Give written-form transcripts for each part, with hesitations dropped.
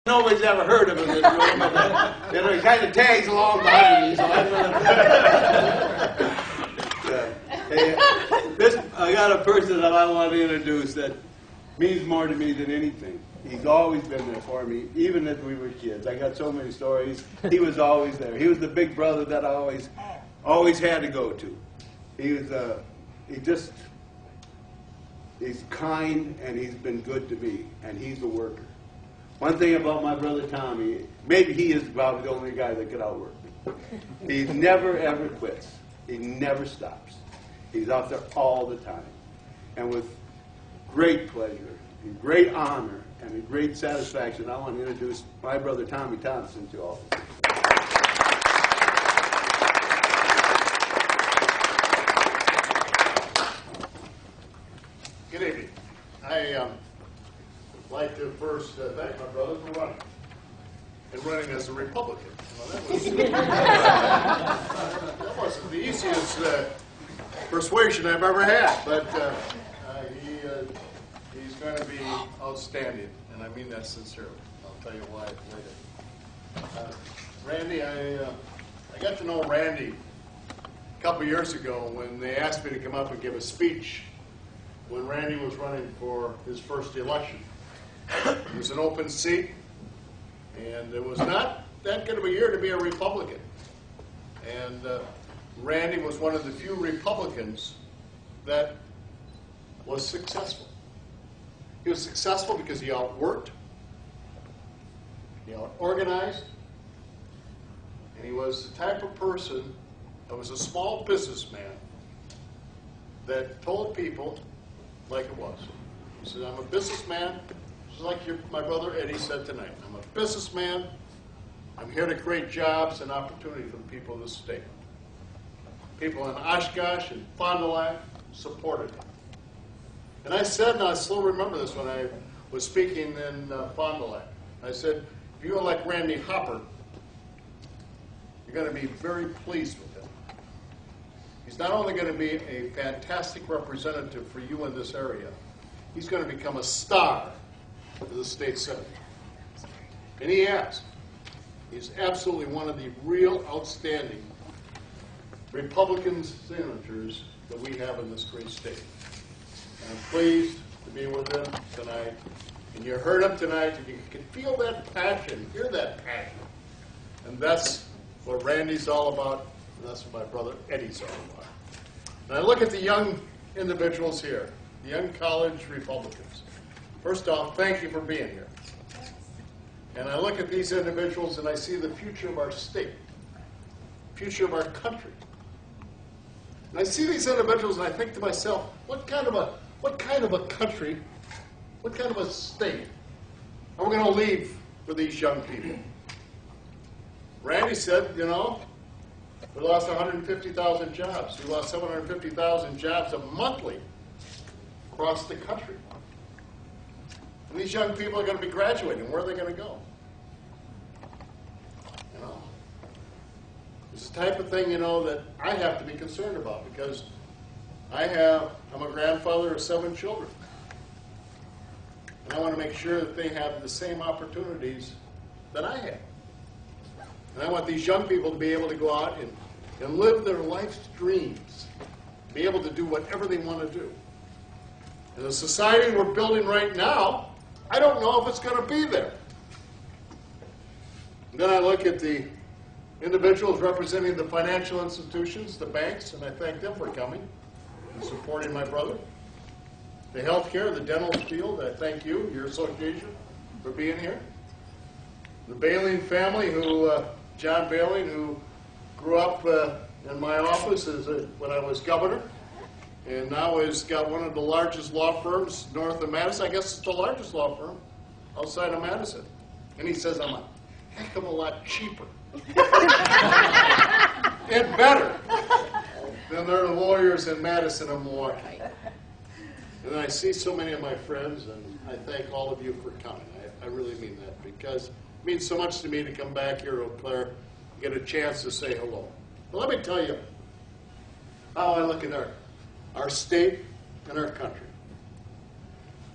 Nobody's ever heard of him in this room, but you know, he kind of tags along behind me. So I got a person that I want to introduce that means more to me than anything. He's always been there for me, even as we were kids. I got so many stories. He was always there. He was the big brother that I always had to go to. He's kind, and he's been good to me, and he's a worker. One thing about my brother Tommy, maybe he is probably the only guy that could outwork me. He never, ever quits. He never stops. He's out there all the time. And with great pleasure, and great honor, and a great satisfaction, I want to introduce my brother Tommy Thompson to all of you. Good evening. I like to first thank my brother for running, and running as a Republican. Well, that wasn't the easiest persuasion I've ever had, but he's going to be outstanding, and I mean that sincerely. I'll tell you why later. Randy, I got to know Randy a couple years ago when they asked me to come up and give a speech when Randy was running for his first election. It was an open seat, and it was not that good of a year to be a Republican. And Randy was one of the few Republicans that was successful. He was successful because he outworked, he out-organized, and he was the type of person that was a small businessman that told people like it was. He said, I'm a businessman, just like my brother Eddie said tonight. I'm a businessman. I'm here to create jobs and opportunity for the people of the state. People in Oshkosh and Fond du Lac supported him. And I said, and I still remember this when I was speaking in Fond du Lac, I said, if you elect Randy Hopper, you're going to be very pleased with him. He's not only going to be a fantastic representative for you in this area, he's going to become a star for the state senate. And he has. He's absolutely one of the real outstanding Republican senators that we have in this great state. And I'm pleased to be with him tonight. And you heard him tonight, and you can feel that passion, hear that passion. And that's what Randy's all about, and that's what my brother Eddie's all about. And I look at the young individuals here, the young college Republicans. First off, thank you for being here. And I look at these individuals and I see the future of our state, future of our country. And I see these individuals and I think to myself, what kind of a country, what kind of a state are we going to leave for these young people? Randy said, you know, we lost 150,000 jobs. We lost 750,000 jobs monthly across the country. And these young people are going to be graduating. Where are they going to go? You know, it's the type of thing, you know, that I have to be concerned about because I'm a grandfather of 7 children. And I want to make sure that they have the same opportunities that I have. And I want these young people to be able to go out and live their life's dreams, be able to do whatever they want to do. In the society we're building right now, I don't know if it's going to be there. And then I look at the individuals representing the financial institutions, the banks, and I thank them for coming and supporting my brother. The healthcare, the dental field, I thank you, your association, for being here. The Baleen family, John Baleen, who grew up in my office when I was governor, and now has got one of the largest law firms north of Madison. I guess it's the largest law firm outside of Madison. And he says I'm a heck of a lot cheaper and better than their lawyers in Madison and Milwaukee. And I see so many of my friends, and I thank all of you for coming. I really mean that because it means so much to me to come back here to Eau Claire, get a chance to say hello. But let me tell you how I look at our state and our country.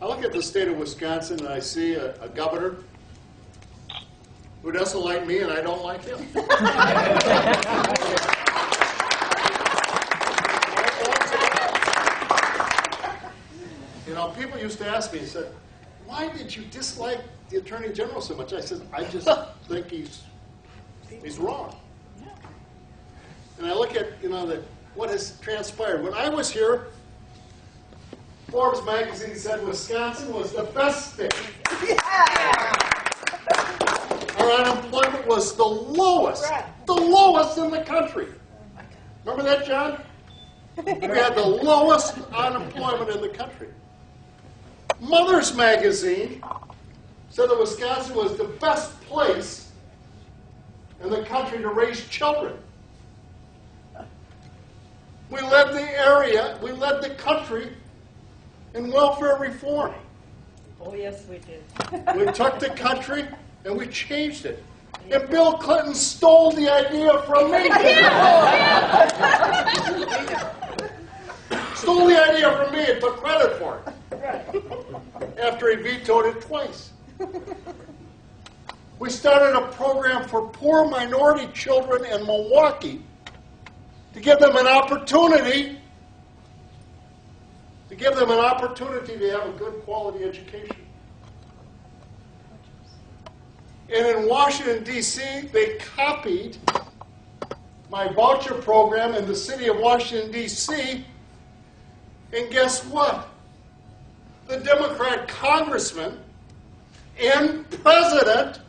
I look at the state of Wisconsin and I see a governor who doesn't like me and I don't like him. You know, people used to ask me, he said, why did you dislike the Attorney General so much? I said, I just think he's wrong. And I look at, you know, what has transpired. When I was here, Forbes magazine said Wisconsin was the best state. Our unemployment was the lowest in the country. Remember that, John? We had the lowest unemployment in the country. Mother's magazine said that Wisconsin was the best place in the country to raise children. We led the country in welfare reform. Oh, yes, we did. We took the country and we changed it. And Bill Clinton stole the idea from me. Stole the idea from me and took credit for it. After he vetoed it twice. We started a program for poor minority children in Milwaukee to give them an opportunity to have a good quality education. And in Washington, D.C., they copied my voucher program in the city of Washington, D.C., and guess what? The Democrat congressman and president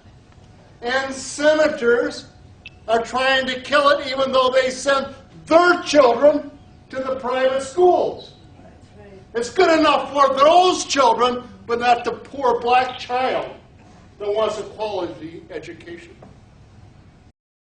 and senators are trying to kill it, even though they send their children to the private schools. It's good enough for those children, but not the poor black child that wants a quality education.